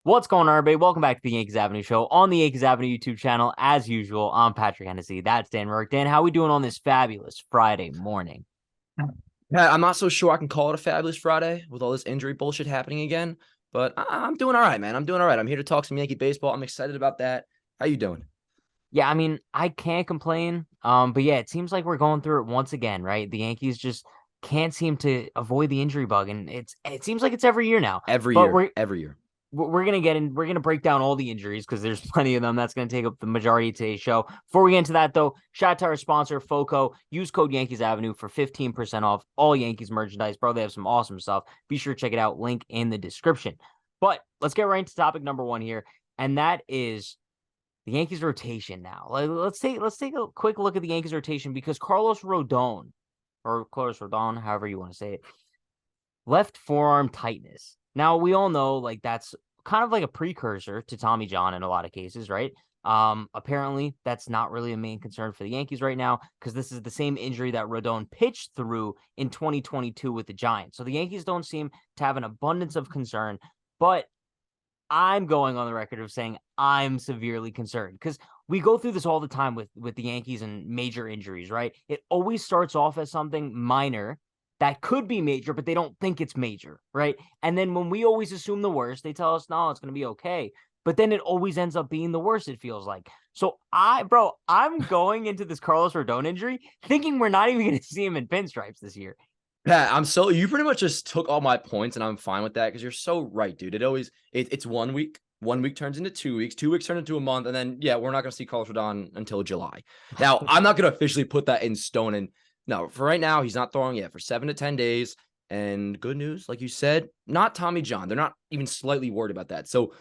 What's going on, everybody? Welcome back to the Yankees Avenue Show on the Yankees Avenue YouTube channel. As usual, I'm Patrick Hennessy. That's Dan Rourke. Dan, how we doing on this fabulous Friday morning? Pat, I'm not so sure I can call it a fabulous Friday with all this injury bullshit happening again, but I'm doing all right, man. I'm doing all right. I'm here to talk some Yankee baseball. I'm excited about that. How you doing? Yeah, I mean, I can't complain. But yeah, it seems like we're going through it once again, right? The Yankees just can't seem to avoid the injury bug, and it seems like it's every year now. Every But year, we're every year. we're gonna get in. We're gonna break down all the injuries because there's plenty of them. That's gonna take up the majority of today's show. Before we get into that, though, shout out to our sponsor, FOCO. Use code Yankees Avenue for 15% off all Yankees merchandise, bro. They have some awesome stuff. Be sure to check it out. Link in the description. But let's get right into topic number one here, and that is the Yankees rotation. Now, let's take a quick look at the Yankees rotation because Carlos Rodon, or Carlos Rodon, however you want to say it, left forearm tightness. Now we all know like that's kind of like a precursor to Tommy John in a lot of cases, right? Apparently that's not really a main concern for the Yankees right now because this is the same injury that Rodon pitched through in 2022 with the Giants. So the Yankees don't seem to have an abundance of concern, but I'm going on the record of saying I'm severely concerned because we go through this all the time with the Yankees and major injuries, right? It always starts off as something minor that could be major, but they don't think it's major, right? And then when we always assume the worst, they tell us, no, it's going to be okay. But then it always ends up being the worst, it feels like. So I'm going into this Carlos Rodon injury thinking we're not even going to see him in pinstripes this year. Pat, you pretty much just took all my points, and I'm fine with that because you're so right, dude. It's 1 week. 1 week turns into 2 weeks. 2 weeks turn into a month, and then yeah, we're not going to see Carlos Rodon until July. Now, I'm not going to officially put that in stone, and no, for right now, he's not throwing yet for 7 to 10 days. And good news, like you said, not Tommy John. They're not even slightly worried about that. So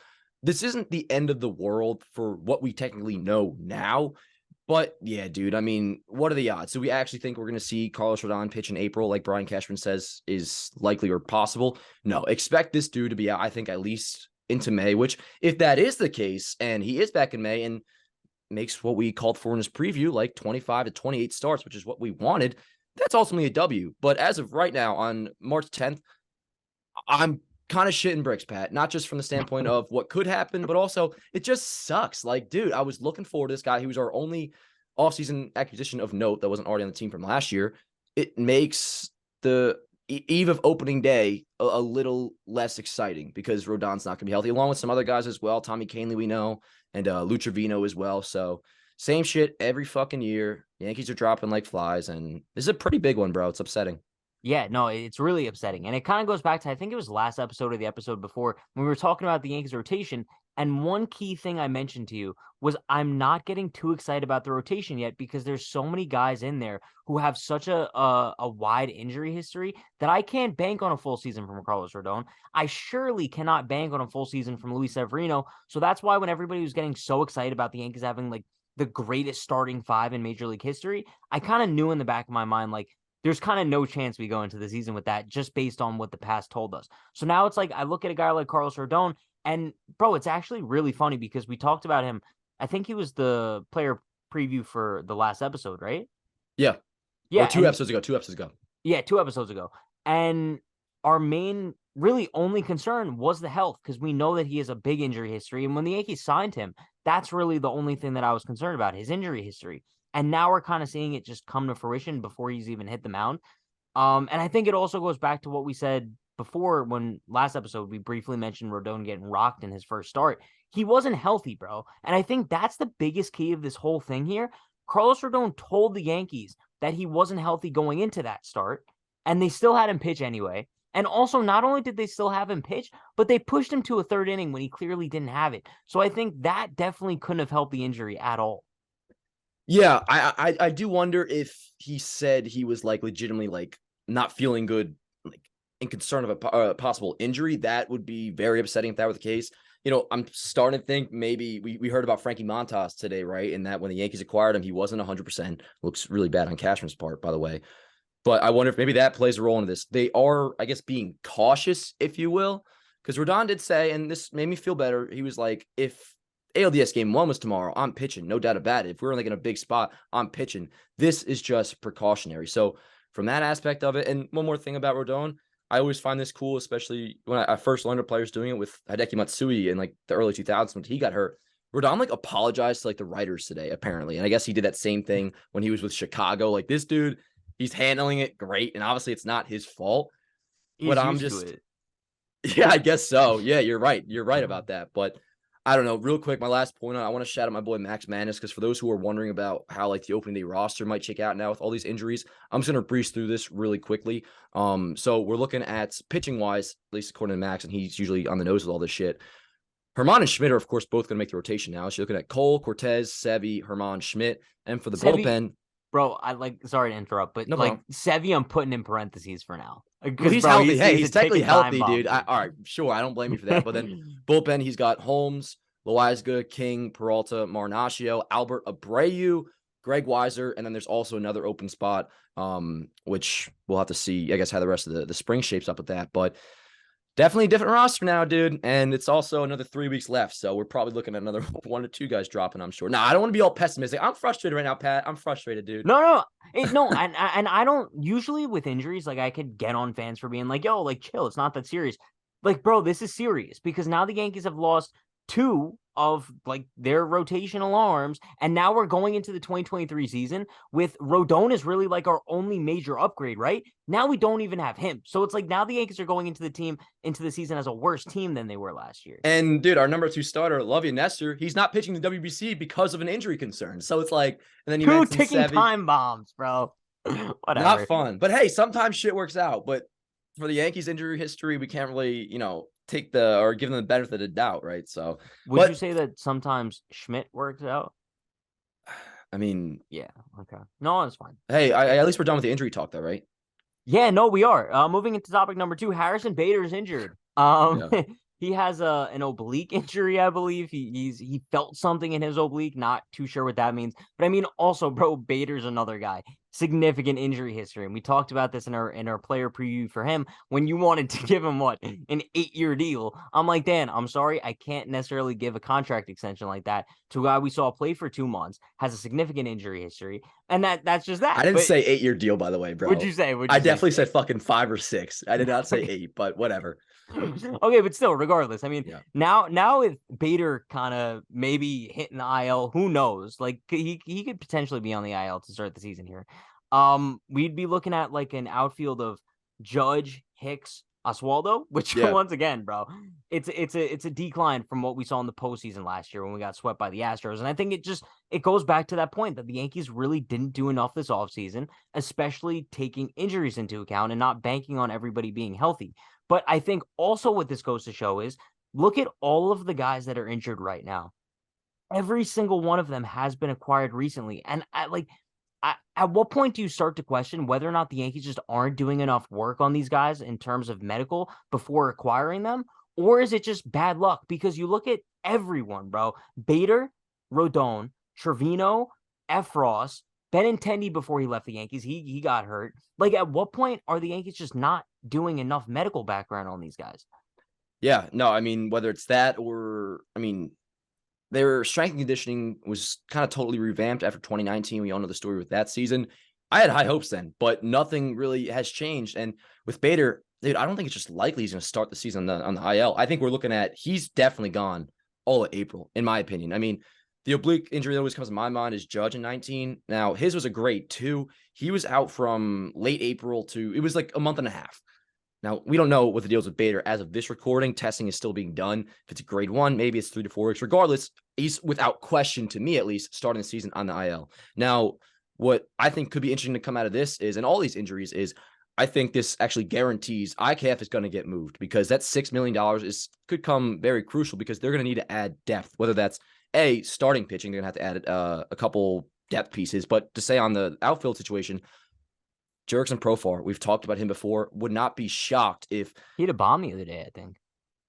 this isn't the end of the world for what we technically know now. But yeah, dude, I mean, what are the odds? So we actually think we're going to see Carlos Rodon pitch in April, like Brian Cashman says is likely or possible? No, expect this dude to be out, I think, at least into May, which if that is the case, and he is back in May and makes what we called for in his preview, like 25 to 28 starts, which is what we wanted, that's ultimately a W. But as of right now, on March 10th, I'm kind of shitting bricks, Pat, not just from the standpoint of what could happen, but also it just sucks. Like, dude, I was looking forward to this guy. He was our only offseason acquisition of note that wasn't already on the team from last year. It makes the eve of opening day a little less exciting because Rodon's not going to be healthy, along with some other guys as well. Tommy Kahnle, we know, and Lou Trevino as well. So same shit every fucking year. Yankees are dropping like flies, and this is a pretty big one, bro. It's upsetting. Yeah, no, it's really upsetting. And it kind of goes back to, I think it was last episode or the episode before when we were talking about the Yankees rotation. And one key thing I mentioned to you was I'm not getting too excited about the rotation yet because there's so many guys in there who have such a wide injury history that I can't bank on a full season from Carlos Rodon. I surely cannot bank on a full season from Luis Severino. So that's why when everybody was getting so excited about the Yankees having like the greatest starting five in Major League history, I kind of knew in the back of my mind, like, there's kind of no chance we go into the season with that just based on what the past told us. So now it's like I look at a guy like Carlos Rodon, and bro, it's actually really funny because we talked about him. I think he was the player preview for the last episode, right? Yeah. Or Yeah, two and episodes ago. 2 episodes ago. yeah, 2 episodes ago. And our main, really only concern was the health because we know that he has a big injury history. And when the Yankees signed him, that's really the only thing that I was concerned about, his injury history. And now we're kind of seeing it just come to fruition before he's even hit the mound. And I think it also goes back to what we said before when last episode we briefly mentioned Rodon getting rocked in his first start. He wasn't healthy, bro. And I think that's the biggest key of this whole thing here. Carlos Rodon told the Yankees that he wasn't healthy going into that start, and they still had him pitch anyway. And also, not only did they still have him pitch, but they pushed him to a third inning when he clearly didn't have it. So I think that definitely couldn't have helped the injury at all. Yeah, I do wonder if he said he was like legitimately like not feeling good, like in concern of a possible injury. That would be very upsetting if that were the case. I'm starting to think maybe we heard about Frankie Montas today, right? And that when the Yankees acquired him, he wasn't 100%. Looks really bad on Cashman's part, by the way. But I wonder if maybe that plays a role in this. They are, I guess, being cautious, if you will, because Rodon did say, and this made me feel better. He was like, if ALDS game one was tomorrow, I'm pitching, no doubt about it. If we're like in a big spot, I'm pitching. This is just precautionary. So from that aspect of it, and one more thing about Rodon, I always find this cool, especially when I first learned of players doing it with Hideki Matsui in like the early 2000s when he got hurt. Rodon like apologized to like the writers today, apparently. And I guess he did that same thing when he was with Chicago. Like this dude, he's handling it great. And obviously it's not his fault. But He's I'm used to just, it. yeah, I guess so. Yeah, you're right. You're right about that. But I don't know. Real quick, my last point I want to shout out my boy Max Manus, because for those who are wondering about how like the opening day roster might check out now with all these injuries, I'm just gonna breeze through this really quickly. So we're looking at pitching wise, at least according to Max, and he's usually on the nose with all this shit. Herman and Schmidt are, of course, both going to make the rotation now. So you're looking at Cole, Cortez, Sevy, Herman, Schmidt. And for the Sevy, bullpen, bro, sorry to interrupt, but no like problem. Sevy, I'm putting in parentheses for now. Well, Because, he's bro, healthy. Hey, he's a technically ticking time healthy, bomb, dude. All right, sure. I don't blame you for that. But then bullpen, he's got Holmes, Loaiza, King, Peralta, Marnacchio, Albert Abreu, Greg Weiser, and then there's also another open spot, which we'll have to see, I guess, how the rest of the spring shapes up with that. But definitely a different roster now, dude. And it's also another 3 weeks left. So we're probably looking at another 1 or 2 guys dropping, I'm sure. Now, I don't want to be all pessimistic. I'm frustrated right now, Pat. I'm frustrated, dude. No, and I don't usually with injuries, like I could get on fans for being like, yo, like chill, it's not that serious. Like, bro, this is serious because now the Yankees have lost 2 of like their rotational arms, and now we're going into the 2023 season with Rodon is really like our only major upgrade, right? Now we don't even have him. So it's like now the Yankees are going into the season as a worse team than they were last year. And dude, our number 2 starter, Lovie Nestor, he's not pitching the WBC because of an injury concern. So it's like, and then you 2 mentioned ticking Sevy. time bombs, bro. Whatever. Not fun. But hey, sometimes shit works out. But for the Yankees injury history, we can't really, take or give them the benefit of the doubt, right? So would you say that sometimes Schmidt works out? I mean, yeah, okay. No, it's fine. Hey, at least we're done with the injury talk though, right? Yeah, no, we are. Moving into topic number 2, Harrison Bader is injured. Yeah. He has an oblique injury, I believe. He felt something in his oblique, not too sure what that means. But I mean, also, bro, Bader's another guy. Significant injury history. And we talked about this in our player preview for him when you wanted to give him an 8-year deal. I'm like, Dan, I'm sorry, I can't necessarily give a contract extension like that to a guy we saw play for 2 months, has a significant injury history, and that's just that. I didn't say 8-year deal, by the way, bro. What'd you say? I definitely said fucking 5 or 6. I did not say 8, but whatever. Okay, but still, regardless, I mean, now with Bader kind of maybe hitting the IL, who knows? Like he could potentially be on the IL to start the season here. We'd be looking at like an outfield of Judge, Hicks, Oswaldo, which once again, bro, it's a decline from what we saw in the postseason last year when we got swept by the Astros. And I think it goes back to that point that the Yankees really didn't do enough this offseason, especially taking injuries into account and not banking on everybody being healthy. But I think also what this goes to show is look at all of the guys that are injured right now. Every single one of them has been acquired recently. And at what point do you start to question whether or not the Yankees just aren't doing enough work on these guys in terms of medical before acquiring them? Or is it just bad luck? Because you look at everyone, bro. Bader, Rodon, Trevino, Efros, Benintendi before he left the Yankees, he got hurt. Like, at what point are the Yankees just not doing enough medical background on these guys? Yeah, no, I mean, whether it's that or, I mean, their strength and conditioning was kind of totally revamped after 2019. We all know the story with that season. I had high hopes then, but nothing really has changed. And with Bader, dude, I don't think it's just likely he's going to start the season on the IL. I think we're looking at, he's definitely gone all of April, in my opinion. I mean, the oblique injury that always comes to my mind is Judge in 19. Now, his was a grade 2. He was out from late April to, it was like a month and a half. Now, we don't know what the deal is with Bader. As of this recording, testing is still being done. If it's a grade 1, maybe it's 3 to 4 weeks. Regardless, he's without question, to me at least, starting the season on the IL. Now, what I think could be interesting to come out of this is, and all these injuries, is I think this actually guarantees IKF is going to get moved, because that $6 million could come very crucial, because they're going to need to add depth, whether that's starting pitching. They're going to have to add a couple depth pieces. But to say on the outfield situation, Jurickson Profar, we've talked about him before, would not be shocked if he had a bomb the other day, I think.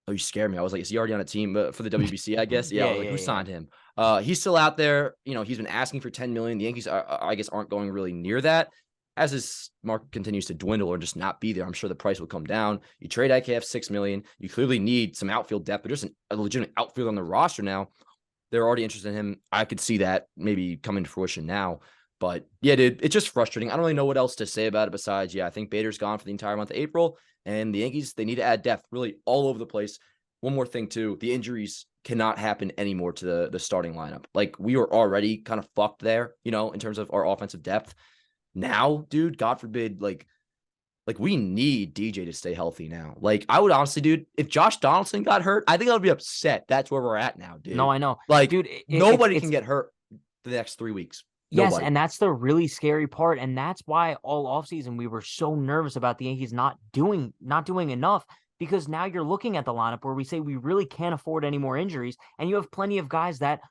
Oh, you scared me. I was like, is he already on a team for the WBC, I guess? Yeah, who signed him? He's still out there. He's been asking for $10 million. The Yankees, I guess, aren't going really near that. As his market continues to dwindle or just not be there, I'm sure the price will come down. You trade IKF $6 million. You clearly need some outfield depth, but just a legitimate outfield on the roster now. They're already interested in him. I could see that maybe coming to fruition now. But yeah, dude, it's just frustrating. I don't really know what else to say about it besides, I think Bader's gone for the entire month of April. And the Yankees, they need to add depth really all over the place. One more thing, too. The injuries cannot happen anymore to the starting lineup. Like, we were already kind of fucked there, in terms of our offensive depth. Now, dude, God forbid, like we need DJ to stay healthy now. Like, I would honestly, dude, if Josh Donaldson got hurt, I think I would be upset. That's where we're at now, dude. No, I know. Like, dude, nobody can get hurt the next 3 weeks. Yes, Nobody. and that's the really scary part. And that's why all offseason we were so nervous about the Yankees not doing enough, because now you're looking at the lineup where we say we really can't afford any more injuries. And you have plenty of guys that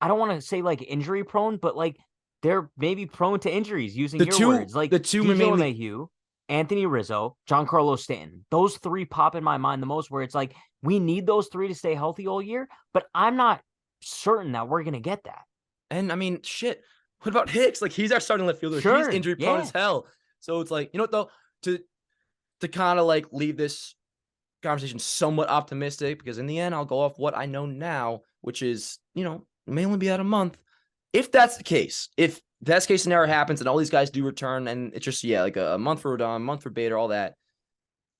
I don't want to say like injury prone, but like they're maybe prone to injuries using words. Like the two DJ LeMahieu, Anthony Rizzo, Giancarlo Stanton. Those three pop in my mind the most, where it's like we need those three to stay healthy all year, but I'm not certain that we're going to get that. And I mean, shit. What about Hicks? Like, he's our starting left fielder. Sure, he's injury prone as hell. So it's like, you know what, though? To kind of like leave this conversation somewhat optimistic, because in the end, I'll go off what I know now, which is, may only be out a month. If that's the case, if best case scenario happens and all these guys do return and it's just, like a month for Rodon, a month for Bader, all that,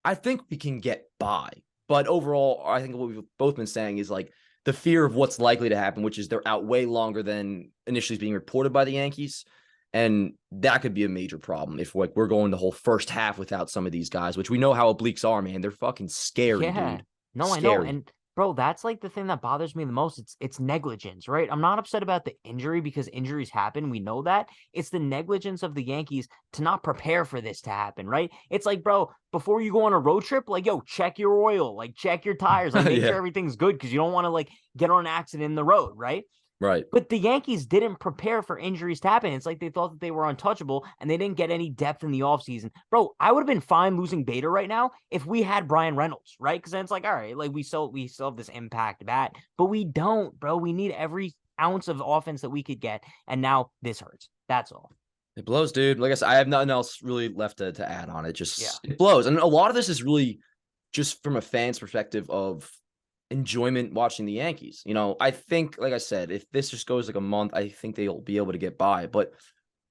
I think we can get by. But overall, I think what we've both been saying is like, the fear of what's likely to happen, which is they're out way longer than initially being reported by the Yankees. And that could be a major problem if we're going the whole first half without some of these guys, which we know how obliques are, man. They're fucking scary, dude. No, scary. I know. And bro, that's like the thing that bothers me the most. It's negligence, right? I'm not upset about the injury because injuries happen. We know that. It's the negligence of the Yankees to not prepare for this to happen, right? It's like, bro, before you go on a road trip, like, yo, check your oil, like check your tires, like make sure everything's good, because you don't want to like get on an accident in the road, right? Right. But the Yankees didn't prepare for injuries to happen. It's like they thought that they were untouchable and they didn't get any depth in the offseason. Bro, I would have been fine losing Bader right now if we had Brian Reynolds, right? Because then it's like, all right, like we still have this impact bat, but we don't, bro. We need every ounce of offense that we could get. And now this hurts. That's all. It blows, dude. Like I said, I have nothing else really left to add on it. It blows. And a lot of this is really just from a fan's perspective of enjoyment watching the Yankees. I think, like I said, if this just goes like a month, I think they'll be able to get by. But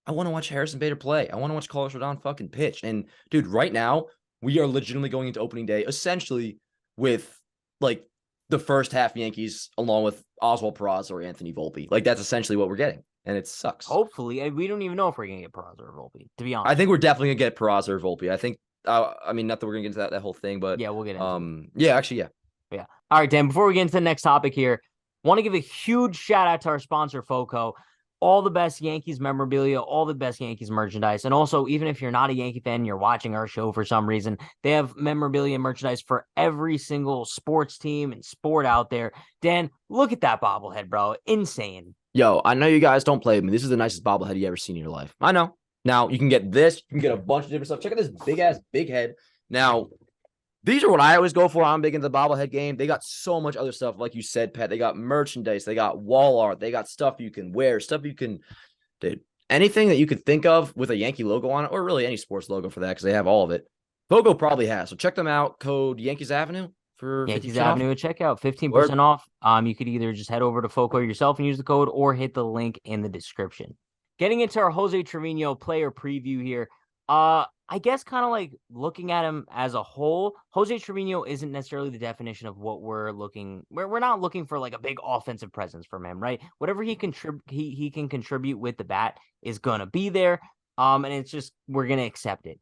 I want to watch Harrison Bader play. I want to watch Carlos Rodon fucking pitch. And dude, right now, we are legitimately going into opening day essentially with like the first half Yankees along with Oswald Peraza or Anthony Volpe. Like, that's essentially what we're getting. And it sucks. Hopefully. We don't even know if we're going to get Peraza or Volpe, to be honest. I think we're definitely going to get Peraza or Volpe. I think, I mean, not that we're going to get into that whole thing, but yeah, we'll get into it. Yeah, actually, yeah. Yeah. All right, Dan, before we get into the next topic here, want to give a huge shout out to our sponsor, FOCO. All the best Yankees memorabilia, all the best Yankees merchandise. And also, even if you're not a Yankee fan, you're watching our show for some reason, they have memorabilia and merchandise for every single sports team and sport out there. Dan, look at that bobblehead, bro. Insane. Yo, I know you guys don't play with me. This is the nicest bobblehead you ever seen in your life. I know. Now, you can get this. You can get a bunch of different stuff. Check out this big-ass big head. Now, these are what I always go for. I'm big into the bobblehead game. They got so much other stuff. Like you said, Pat, they got merchandise. They got wall art. They got stuff you can wear, stuff you can, dude, anything that you could think of with a Yankee logo on it, or really any sports logo for that, because they have all of it. Fogo probably has. So check them out. Code Yankees Avenue for Yankees Avenue at checkout, 15% off. You could either just head over to Foco yourself and use the code, or hit the link in the description. Getting into our Jose Trevino player preview here. I guess kind of like looking at him as a whole, Jose Trevino isn't necessarily the definition of what we're looking. We're not looking for like a big offensive presence from him, right? Whatever he can contribute with the bat is gonna be there. And it's just we're gonna accept it.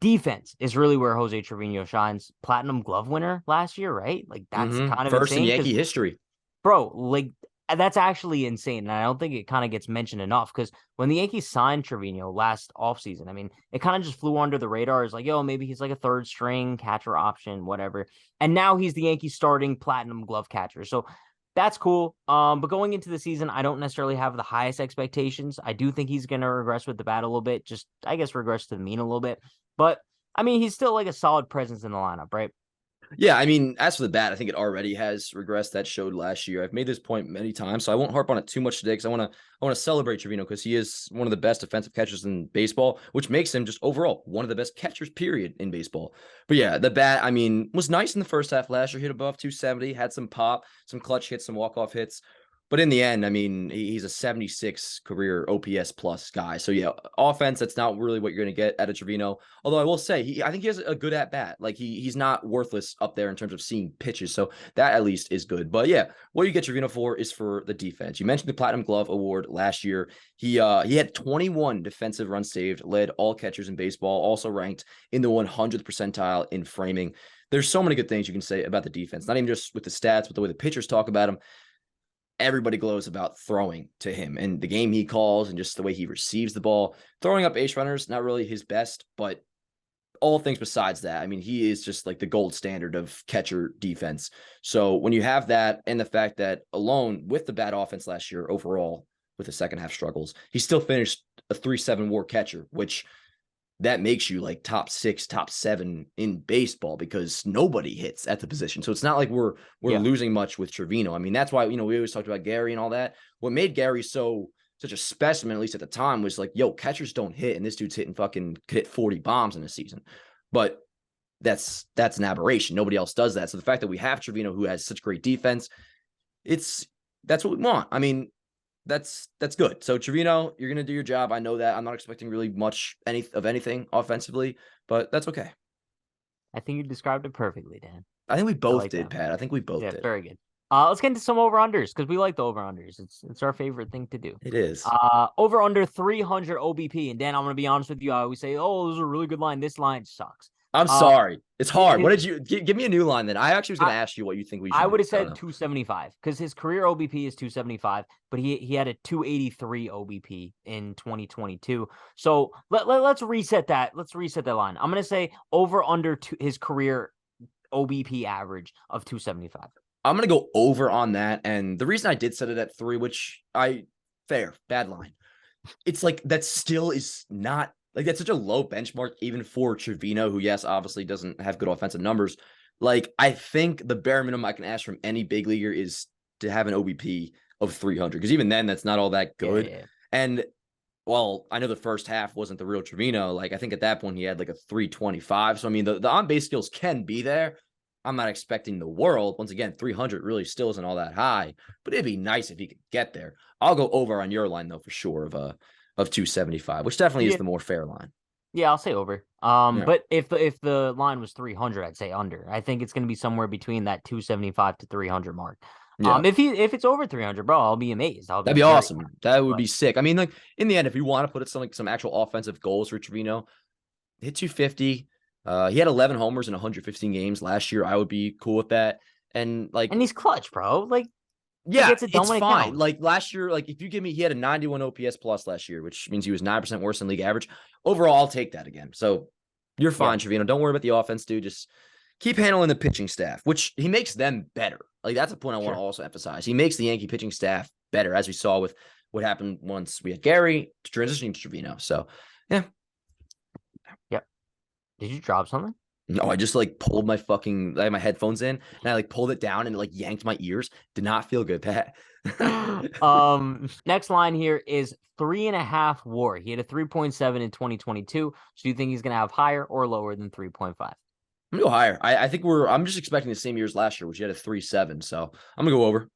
Defense is really where Jose Trevino shines. Platinum Glove winner last year, right? Like that's kind of first insane in Yankee history, bro. Like that's actually insane. And I don't think it kind of gets mentioned enough, because when the Yankees signed Trevino last offseason, I mean, it kind of just flew under the radar. It's like, yo, maybe he's like a third string catcher option, whatever. And now he's the Yankees starting Platinum Glove catcher. So that's cool. But going into the season, I don't necessarily have the highest expectations. I do think he's going to regress with the bat a little bit. Just, I guess, regress to the mean a little bit. But, I mean, he's still like a solid presence in the lineup, right? Yeah, I mean, as for the bat, I think it already has regressed. That showed last year. I've made this point many times, so I won't harp on it too much today, because I want to celebrate Trevino, because he is one of the best defensive catchers in baseball, which makes him just overall one of the best catchers, period, in baseball. But yeah, the bat, I mean, was nice in the first half last year. Hit above 270, had some pop, some clutch hits, some walk-off hits. But in the end, I mean, he's a 76 career OPS plus guy. So yeah, offense, that's not really what you're going to get out of Trevino. Although I will say, I think he has a good at bat. Like he's not worthless up there in terms of seeing pitches. So that at least is good. But yeah, what you get Trevino for is for the defense. You mentioned the Platinum Glove Award last year. He had 21 defensive runs saved, led all catchers in baseball, also ranked in the 100th percentile in framing. There's so many good things you can say about the defense, not even just with the stats, but the way the pitchers talk about him. Everybody glows about throwing to him and the game he calls and just the way he receives the ball. Throwing up ace runners, not really his best, but all things besides that, I mean, he is just like the gold standard of catcher defense. So when you have that and the fact that alone with the bad offense last year overall with the second half struggles, he still finished a 3.7 WAR catcher, which that makes you like top 6, top 7 in baseball because nobody hits at the position. So it's not like we're losing much with Trevino. I mean, that's why, we always talked about Gary and all that. What made Gary such a specimen, at least at the time, was like, yo, catchers don't hit. And this dude's could hit 40 bombs in a season. But that's an aberration. Nobody else does that. So the fact that we have Trevino who has such great defense, that's what we want. I mean, that's good. So Trevino, you're going to do your job. I know that. I'm not expecting really much anything offensively, but that's okay. I think you described it perfectly, Dan. I think we both did, Pat. I think we both did. Very good. Let's get into some over-unders because we like the over-unders. It's our favorite thing to do. It is. Over-under 300 OBP. And Dan, I'm going to be honest with you. I always say, oh, this is a really good line. This line sucks. I'm sorry. It's hard. What did you give me a new line then? I actually was going to ask you what you think we should I would have said 275 because his career OBP is 275, but he had a 283 OBP in 2022. So let's reset that. Let's reset that line. I'm going to say over under his career OBP average of 275. I'm going to go over on that. And the reason I did set it at 3, which bad line. It's like that still is not. Like, that's such a low benchmark, even for Trevino, who, yes, obviously doesn't have good offensive numbers. Like, I think the bare minimum I can ask from any big leaguer is to have an OBP of 300, because even then, that's not all that good. Yeah. And, well, I know the first half wasn't the real Trevino. Like, I think at that point, he had like a 325. So, I mean, the on-base skills can be there. I'm not expecting the world. Once again, 300 really still isn't all that high, but it'd be nice if he could get there. I'll go over on your line, though, for sure, of 275, which definitely is the more fair line. Yeah, I'll say over. But if the line was 300, I'd say under. I think it's going to be somewhere between that 275 to 300 mark. Yeah. If it's over 300, bro, I'll be amazed. That'd be awesome. That would be sick. I mean, like in the end, if you want to put some actual offensive goals for Trevino, hit 250. He had 11 homers in 115 games last year. I would be cool with that. And he's clutch, bro. Like. Yeah, it's fine. Like last year, like if you give me, he had a 91 OPS plus last year, which means he was 9% worse than league average. Overall, I'll take that again. So you're fine, Trevino. Don't worry about the offense, dude. Just keep handling the pitching staff, which he makes them better. Like that's a point I want to also emphasize. He makes the Yankee pitching staff better, as we saw with what happened once we had Gary transitioning to Trevino. So yeah. Yep. Did you drop something? No, I just pulled my I had my headphones in and I pulled it down and it yanked my ears. Did not feel good, Pat. Next line here is 3.5 WAR. He had a 3.7 in 2022. So do you think he's going to have higher or lower than 3.5? I'm gonna go higher. I think I'm just expecting the same year as last year, which he had a 3.7. So I'm gonna go over.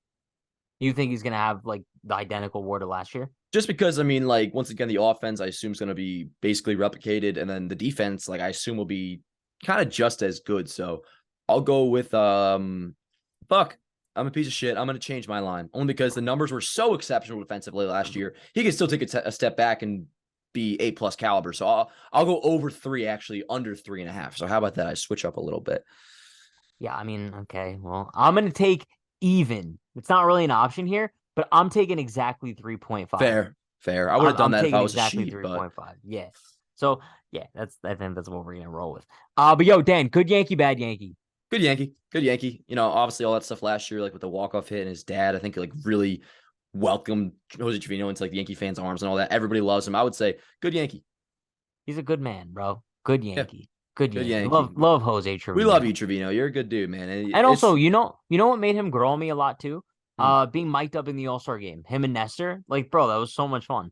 You think he's gonna have the identical WAR to last year? Just because, I mean, once again, the offense I assume is gonna be basically replicated, and then the defense, I assume will be kind of just as good. So I'll go with I'm a piece of shit. I'm going to change my line only because the numbers were so exceptional defensively last year. He can still take a step back and be A+ caliber. So I'll go over 3, actually under 3.5. So how about that? I switch up a little bit. Yeah, I mean, okay. Well, I'm going to take even. It's not really an option here, but I'm taking exactly 3.5. Fair. I would have done that if I was exactly a sheep. 3.5. But... Yeah. So yeah, I think that's what we're gonna roll with. But yo, Dan, good Yankee, bad Yankee. Good Yankee. Obviously all that stuff last year, with the walk-off hit and his dad, I think really welcomed Jose Trevino into the Yankee fans' arms and all that. Everybody loves him. I would say good Yankee. He's a good man, bro. Good Yankee. Yeah. Good Yankee. Yankee. Love Jose Trevino. We love you, Trevino. You're a good dude, man. And also, you know what made him grow on me a lot too? Being mic'd up in the All-Star game. Him and Nestor. Bro, that was so much fun.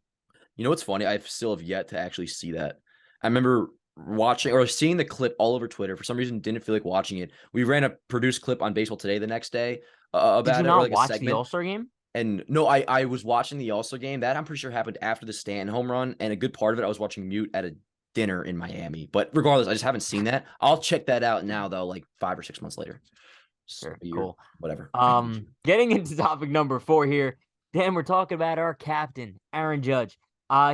You know what's funny? I still have yet to actually see that. I remember watching or seeing the clip all over Twitter. For some reason, didn't feel like watching it. We ran a produced clip on Baseball Today the next day about it. Did you not watch the All-Star game? And no, I was watching the All-Star game. That I'm pretty sure happened after the Stanton home run. And a good part of it, I was watching mute at a dinner in Miami. But regardless, I just haven't seen that. I'll check that out now, though, like 5 or 6 months later. Sure, A year, cool. whatever. Getting into topic number 4 here. Dan, we're talking about our captain, Aaron Judge.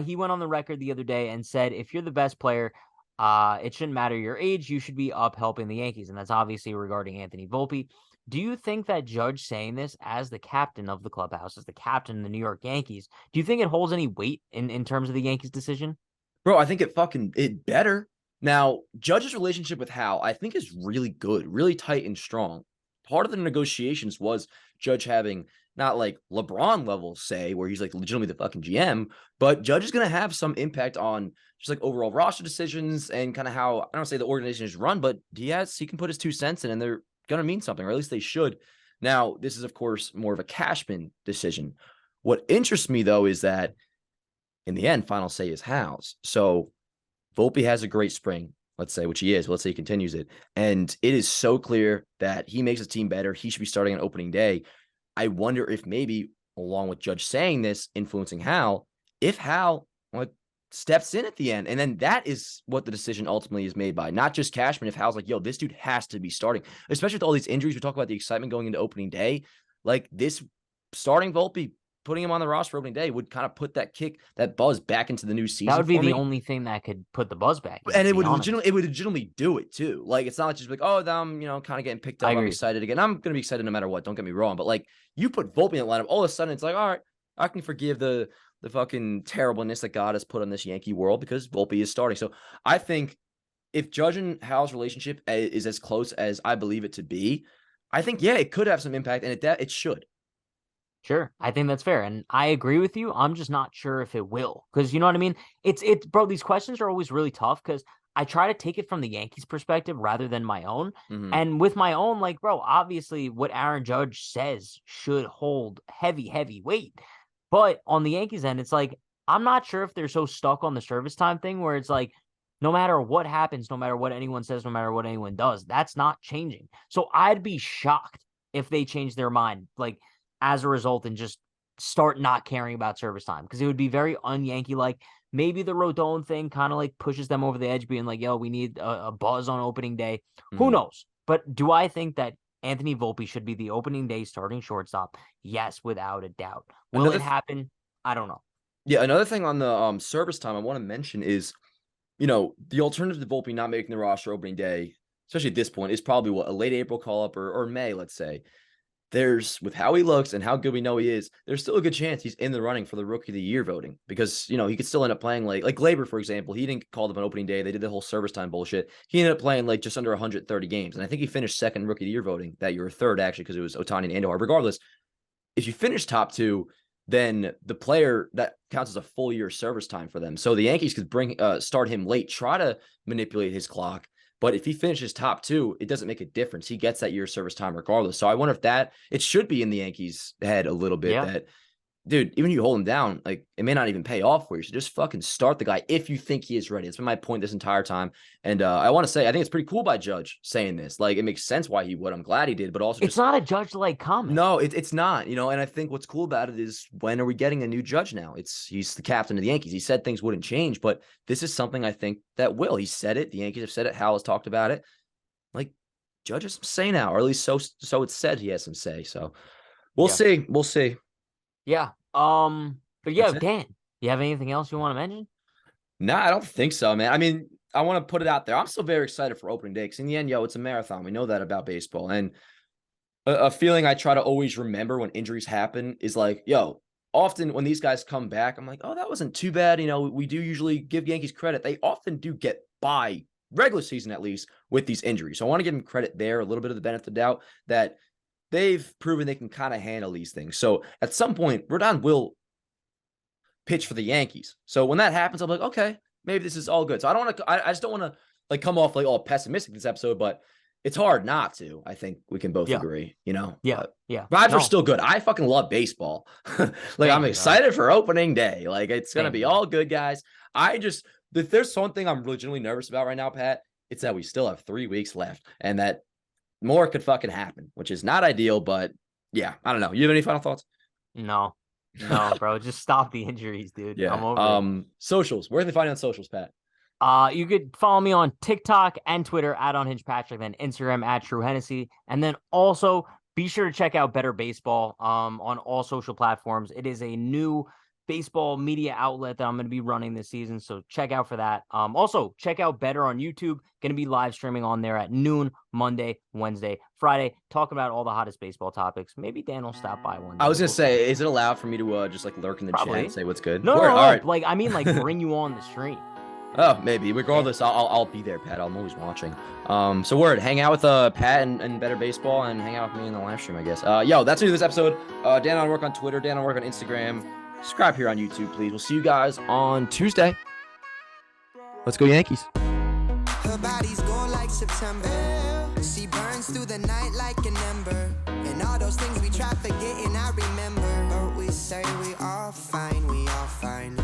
He went on the record the other day and said, if you're the best player, it shouldn't matter your age. You should be up helping the Yankees. And that's obviously regarding Anthony Volpe. Do you think that Judge saying this as the captain of the clubhouse, as the captain of the New York Yankees, do you think it holds any weight in terms of the Yankees decision? Bro, I think it better. Now, Judge's relationship with Hal, I think, is really good, really tight and strong. Part of the negotiations was Judge having not like LeBron level say, where he's like legitimately the fucking GM, but Judge is going to have some impact on just like overall roster decisions and kind of how, I don't say the organization is run, but he can put his 2 cents in and they're going to mean something, or at least they should. Now, this is, of course, more of a Cashman decision. What interests me, though, is that in the end, final say is Hal's. So Volpe has a great spring, let's say, which he is. Let's say he continues it. And it is so clear that he makes his team better. He should be starting on opening day. I wonder if maybe, along with Judge saying this, influencing Hal, if Hal steps in at the end. And then that is what the decision ultimately is made by. Not just Cashman. If Hal's like, yo, this dude has to be starting, especially with all these injuries. We talk about the excitement going into opening day. Like this starting Volpe, putting him on the roster for opening day would kind of put that buzz back into the new season. That would be the only thing that could put the buzz back. And it would legitimately do it too. Like, it's not like just like, oh, I'm, kind of getting picked up. I'm excited again. I'm going to be excited no matter what. Don't get me wrong. But like, you put Volpe in the lineup, all of a sudden it's like, all right, I can forgive the fucking terribleness that God has put on this Yankee world because Volpe is starting. So I think if Judge and Hal's relationship is as close as I believe it to be, I think, yeah, it could have some impact, and it should. Sure. I think that's fair. And I agree with you. I'm just not sure if it will. Because you know what I mean? It's bro, these questions are always really tough because I try to take it from the Yankees perspective rather than my own. Mm-hmm. And with my own, like, bro, obviously what Aaron Judge says should hold heavy weight. But on the Yankees end, it's like, I'm not sure if they're so stuck on the service time thing where it's like, no matter what happens, no matter what anyone says, no matter what anyone does, that's not changing. So I'd be shocked if they change their mind, like, as a result, and just start not caring about service time, because it would be very un-Yankee like. Maybe the Rodon thing kind of like pushes them over the edge, being like, yo, we need a buzz on opening day. Mm-hmm. Who knows? But do I think that Anthony Volpe should be the opening day starting shortstop? Yes, without a doubt. Will it happen? I don't know. Yeah, another thing on the service time I want to mention is, the alternative to Volpe not making the roster opening day, especially at this point, is probably a late April call-up or May, let's say. With how he looks and how good we know he is, there's still a good chance he's in the running for the Rookie of the Year voting because, he could still end up playing like Glaber, for example. He didn't call them on opening day. They did the whole service time bullshit. He ended up playing like just under 130 games. And I think he finished second Rookie of the Year voting that year, or third, actually, because it was Ohtani and Andujar. Regardless, if you finish top 2, then the player that counts as a full year service time for them. So the Yankees could start him late, try to manipulate his clock. But if he finishes top 2, it doesn't make a difference. He gets that year service time regardless. So I wonder if it should be in the Yankees' head a little bit that, dude, even if you hold him down, like, it may not even pay off for you. So just fucking start the guy if you think he is ready. That's been my point this entire time. And I want to say, I think it's pretty cool by Judge saying this. Like, it makes sense why he would. I'm glad he did, but also it's not a Judge-like comment. No, it's not, and I think what's cool about it is, when are we getting a new Judge now? He's the captain of the Yankees. He said things wouldn't change, but this is something I think that will. He said it. The Yankees have said it. Hal has talked about it. Like, Judge has some say now, or at least so it's said he has some say. So we'll see. We'll see. Yeah. But yeah, Dan, you have anything else you want to mention? No, I don't think so, man. I mean, I want to put it out there. I'm still very excited for opening day because in the end, it's a marathon. We know that about baseball. And a feeling I try to always remember when injuries happen is like, often when these guys come back, I'm like, oh, that wasn't too bad. We do usually give Yankees credit. They often do get by, regular season at least, with these injuries. So I want to give them credit there, a little bit of the benefit of the doubt that they've proven they can kind of handle these things. So at some point, Rodon will pitch for the Yankees. So when that happens, I'm like, okay, maybe this is all good. So I just don't want to like come off like all pessimistic this episode, but it's hard not to. I think we can both agree, Yeah. Vibes are still good. I fucking love baseball. I'm excited for opening day. Like, it's going to be all good, guys. If there's something I'm legitimately nervous about right now, Pat, it's that we still have 3 weeks left and that more could fucking happen, which is not ideal, but yeah, I don't know. You have any final thoughts? No, bro. Just stop the injuries, dude. Yeah. I'm over it. Socials. Where can they find you on socials, Pat? You could follow me on TikTok and Twitter at Unhinged Patrick, then Instagram at True Hennessy, and then also be sure to check out Better Baseball on all social platforms. It is a new baseball media outlet that I'm going to be running this season, so check out for that. Also check out Better on YouTube. Going to be live streaming on there at noon Monday, Wednesday, Friday, talking about all the hottest baseball topics. Maybe Dan will stop by one day. I was gonna say, is it allowed for me to just like lurk in the chat Probably. and say what's good? No, All right. like I mean, like bring you on the stream. Oh, maybe. Regardless, I'll be there, Pat. I'm always watching. So word, hang out with Pat and Better Baseball, and hang out with me in the live stream, I guess. Yo, that's it for this episode. Dan on work on Twitter, Dan on work on Instagram. Subscribe here on YouTube, please. We'll see you guys on Tuesday. Let's go, Yankees. Her body's going like September. She burns through the night like an ember. And all those things we try forgetting, I remember. But we say we all fine, we all fine.